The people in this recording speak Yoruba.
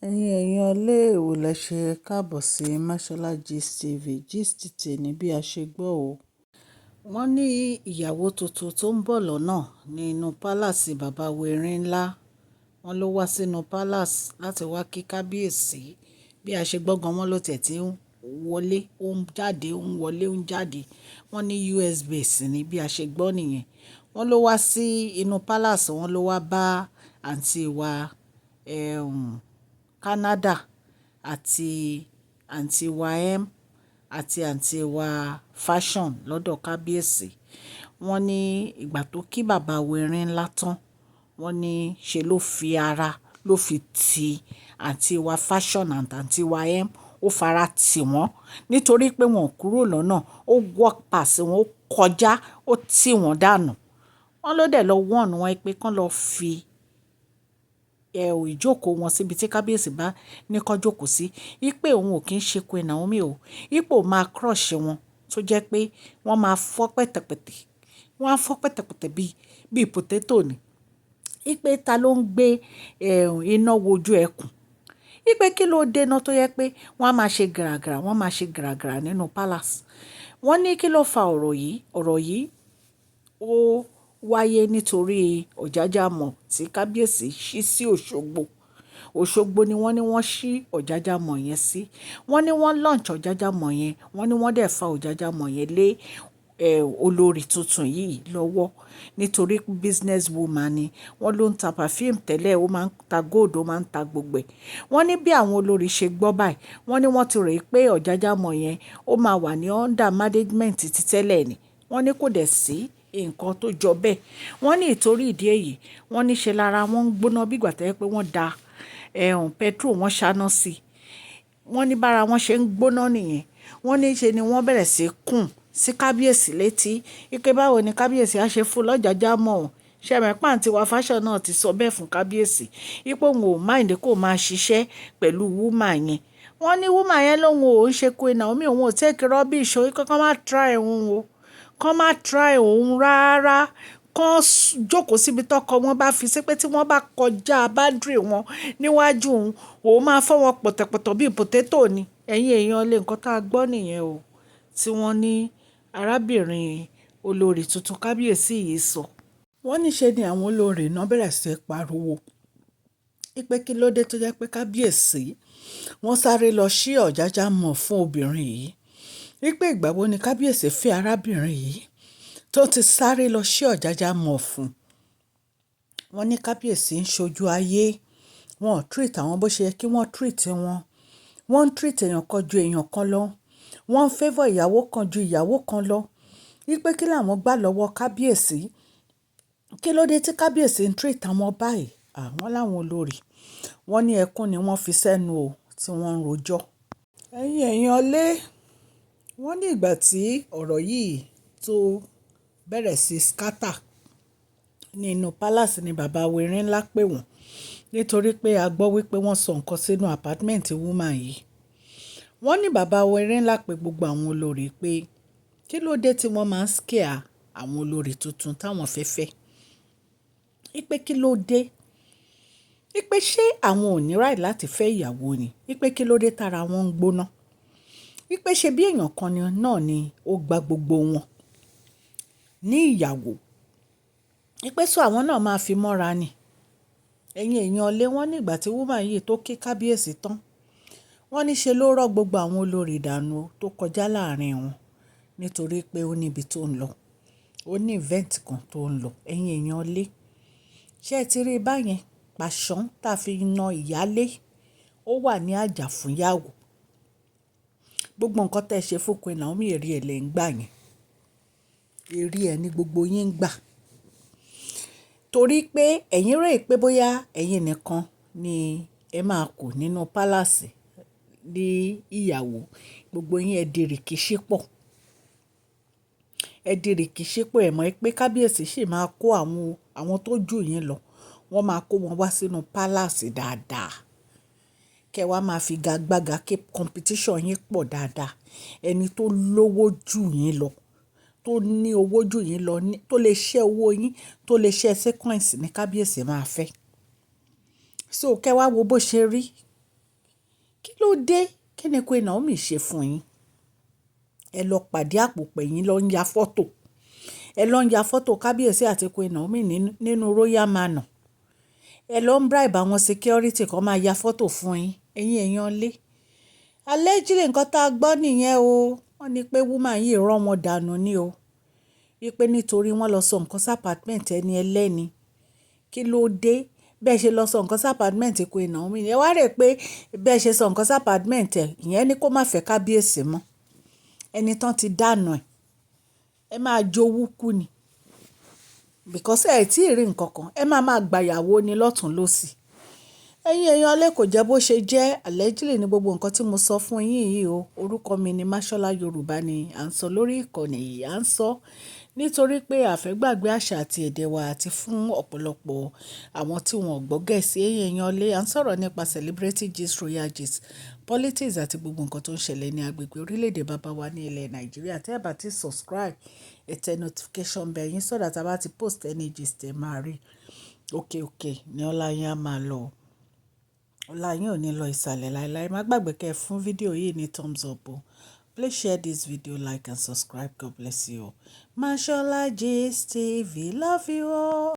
Èèyàn ilé èwò lẹ ṣe káàbọ̀ sí Mashola Gist TV. Gist tèmi bí a ṣe gbọ́ o. Wọ́n ní ìyàwó tuntun tó ń bọ̀ lọ́nà nínú pálàsì bàbá wẹ̀rin ńlá. Wọ́n ló wá sínú palace láti wá kí kábíyèsí. Bí a ṣe gbọ́ gan wọ́n ló tẹ̀ tí ń wọlé, ó ń jáde, ó ń wọlé, ó ń jáde. Wọ́n ní US base ni bí a ṣe gbọ́ nìyẹn. Wọ́n ló wá sí inú palace, wọ́n ló wá bá àǹtí wa Canada àti àǹtí wa àti àǹtí wa Fashion lọ́dọ̀ kábíyèsí. Wọ́n ní ìgbà tó kí bàbá wẹ̀rin ńlá tán, wọ́n ní ṣe ló fi ara ló fi ti àǹtí wa Fashion àti àǹtí wa ó fara tì wọ́n nítorí pé wọn ò kúrò lọ́nà, ó walk pass wọn, ó kọjá, ó tì wọ́n dànù. Wọ́n ló dẹ̀ lọ warn wọn pé kán lọ fi ìjókòó wọn síbi tí kábíyèsí bá ní kó jókòó sí. Wípé òun ò kí ń ṣe Queen Naomi o. Wípé ó máa crush wọn tó jẹ́ pé wọ́n máa fọ́ pẹ̀tẹ̀pẹ̀tẹ̀. Wọ́n á fọ́ pẹ̀tẹ̀pẹ̀tẹ̀ bí potato ni. Wípé ta ló ń gbé iná wojú ẹkùn. Wípé kí ló dé náà tó yẹ pé wọ́n á máa ṣe gàràgàrà, wọ́n máa ṣe gàràgàrà nínú palace. Wọ́n ní kí ló fa ọ̀rọ̀ yìí? Ọ̀rọ̀ yìí ó wáyé nítorí ọ̀jájàmọ̀ tí kábíyèsí ṣí sí Òṣogbo. Òṣogbo ni wọ́n ní wọ́n ṣí ọ̀jájàmọ̀ yẹn sí. Wọ́n ní wọ́n launch ọ̀jájàmọ̀ yẹn. Wọ́n ní wọ́n dẹ̀ fa ọ̀jájàmọ̀ yẹn lé olórí tuntun yìí lọ́wọ́ nítorí business woman ni. Wọ́n ló ń ta perfume tẹ́lẹ̀, ó máa ń ta gold, ó máa ń ta gbogbo ẹ̀. Wọ́n ní bí àwọn olórí ṣe gbọ́ báyìí, wọ́n ní wọ́n ti rò pé ọ̀jájàmọ̀ yẹn ó máa wà ní under management ti tẹ́lẹ̀ ni. Wọ́n ní kò dẹ̀ sí nǹkan tó jọ bẹ́ẹ̀. Wọ́n ní ìtorí ìdí èyí, wọ́n ní ṣe lára wọn ń gbóná bí ìgbà tẹ́lẹ̀ pé wọ́n da petrol wọn ṣáná sí. Wọ́n ní bára wọn ṣe ń gbóná nìyẹn. Wọ́n ní ṣe ni wọ́n bẹ̀rẹ̀ sí kùn sí kábíyèsí létí. Wípé báwo ni kábíyèsí á ṣe fún lọ́jàjàmọ̀. Ṣẹ̀mẹ̀pá àǹtí wa Fashion náà ti sọ bẹ́ẹ̀ fún kábíyèsí. Wípé òun ò mind kó máa ṣiṣẹ́ pẹ̀lú woman yẹn. Wọ́n ní woman yẹn lóun ò ń ṣe Queen Naomi, òun ò take rubbish o. Kán má try òun o. Kán má try òun rárá. Kán jókòó síbi tọ́kọ wọn bá fi sí pé tí wọ́n bá kọjá boundary wọn níwájú òun, òun máa fọ́ wọn pọ̀tọ̀pọ̀tọ̀ bí potato ni. Ẹ̀yin èèyàn lè nǹkan tá a gbọ́ nìyẹn o. Tí wọ́n ní arábìnrin olórí tuntun kábíyèsí yìí sọ. Wọ́n ní ṣe ni àwọn olórí náà bẹ̀rẹ̀ sí pariwo. Wípé kí ló dé tó jẹ́ pé kábíyèsí wọ́n sáré lọ ṣí ọ̀jájàmọ̀ fún obìnrin yìí. Wípé ìgbà wo ni kábíyèsí fẹ́ arábìnrin yìí tó ti sáré lọ ṣí ọ̀jájàmọ̀ fún. Wọ́n ní kábíyèsí ń ṣojú ayé. Wọ́n ò treat àwọn bó ṣe yẹ kí wọ́n treat wọn. Wọ́n ń treat èèyàn kan ju èèyàn kan lọ. Wọ́n ń favour ìyàwó kan ju ìyàwó kan lọ. Wípé kí làwọn gbà lọ́wọ́ kábíyèsí. Kí ló dé tí kábíyèsí ń treat àwọn báyìí? Àwọn láwọn olórí. Wọ́n ní ẹkún ni wọ́n fi sẹ́nu o tí wọ́n ń rojọ́. Ẹ̀yin èèyàn lé. Wọ́n ní ìgbà tí ọ̀rọ̀ yìí tó bẹ̀rẹ̀ sí scatter nínú palace ni bàbá wẹ̀rin ńlá pè wọ́n. Nítorí pé a gbọ́ wípé wọ́n sọ nǹkan sínú apartment woman yìí. Wọ́n ní bàbá wẹ̀rin ńlá pè gbogbo àwọn olórí pé kí ló dé tí wọ́n máa ń scare àwọn olórí tuntun táwọn fẹ́ fẹ́. Wípé kí ló dé? Wípé ṣé àwọn ò ní right láti fẹ́ ìyàwó ni? Wípé kí ló dé tára wọn ń gbóná? Wípé ṣe bí èèyàn kan náà ni ó gba gbogbo wọn ní ìyàwó. Wípé sọ àwọn náà máa fi mọ́ra ni. Ẹ̀yin èèyàn lé wọ́n ní ìgbà tí woman yìí tó kí kábíyèsí tán. Wọ́n ní ṣe ló rọ́ gbogbo àwọn olórí dànù tó kọjá láàrin wọn. Nítorí pé ó ní ibi tó ń lọ. Ó ní event kan tó ń lọ. Ẹ̀yin èèyàn lé. Ṣé ẹ ti rí báyẹn? Pàṣán tá fi na ìyálé. Ó wà ní àjà fún ìyàwó. Gbogbo nǹkan tẹ́ ṣe fún Queen Naomi èrè ẹ̀ lẹ́ ń gbà yẹn. Èrè ẹ̀ ni gbogbo yín ń gbà. Torí pé ẹ̀yin rò pé bóyá ẹ̀yin nìkan ni ẹ máa kù nínú palace ní ìyàwó. Gbogbo yín ẹ di rìkíṣí pọ̀. Ẹ di rìkíṣí pọ̀ ẹ̀ mọ̀ pé kábíyèsí sì máa kó àwọn tó jù yín lọ. Wọ́n máa kó wọn wá sínú palace dáadáa. Kẹ́ wá máa fi gagbága kí competition yín pọ̀ dáadáa. Ẹni tó lówó jù yín lọ, tó ní owó jù yín lọ, tó lè ṣẹ́ owó yín, tó lè ṣẹ́ sequence ní kábíyèsí máa fẹ́. So kẹ́ wá wo bó ṣe rí kí ló dé? Kí ni Queen Naomi ṣe fún yín? Ẹ lọ pàdé àpòpọ̀ yín lọ ń ya fọ́tò. Ẹ lọ ń ya fọ́tò kábíyèsí àti Queen Naomi nínú Royal Manor. Ẹ lọ ń bribe àwọn security kan máa ya fọ́tò fún yín. Ẹ̀yin èèyàn lé. Allegedly nǹkan tá a gbọ́ nìyẹn o. Wọ́n ní pé woman yìí rán wọn dànù ni o. Wípé nítorí wọ́n lọ sọ nǹkan sí apartment ẹni ẹlẹ́ni. Kí ló dé? Bẹ́ẹ̀ ṣe lọ sọ nǹkan sí apartment Queen Naomi. Ẹ wá rè pé bẹ́ẹ̀ ṣe sọ nǹkan sí apartment ẹ̀, ìyẹn ni kó má fẹ́ kábíyèsí mọ́. Ẹni tán ti dànù ẹ̀. Ẹ máa jowú kú ni. Because ẹ tí ì rí nǹkan kan. Ẹ máa gbàyàwó ni lọ́tùn lósì. Ẹ̀yin èèyàn lé kò jẹ́ bó ṣe jẹ́. Allegedly ní gbogbo nǹkan tí mo sọ fún yín yìí o. Orúkọ mi ni Mashola Yorùbá ni à ń sọ lórí ìkànnì yìí. À ń sọ nítorí pé a fẹ́ gbàgbé àṣà àti èdè wa àti fún ọ̀pọ̀lọpọ̀ àwọn tí wọn ò gbọ́ Gẹ̀ẹ́sì. Ẹ̀yin èèyàn lé à ń sọ̀rọ̀ nípa celebrity gist, royal gist, politics àti gbogbo nǹkan tó ń ṣẹlẹ̀ ní agbègbè orílẹ̀-èdè bàbá wa ní ilẹ̀ Nàìjíríà. Tẹ́ ẹ bá ti subscribe, ẹ tẹ notification bell yín so that a bá ti post any gist ẹ máa rí. Òkè ni ọlá yín á máa lọ. Ọlá yín ò ní lọ ìsàlẹ̀ láéláé. Má gbàgbé kẹ́ ẹ fún fídíò yìí ní thumbs up o. Please share this video, like and subscribe. God bless you all. Mashola Gist TV. Love you all.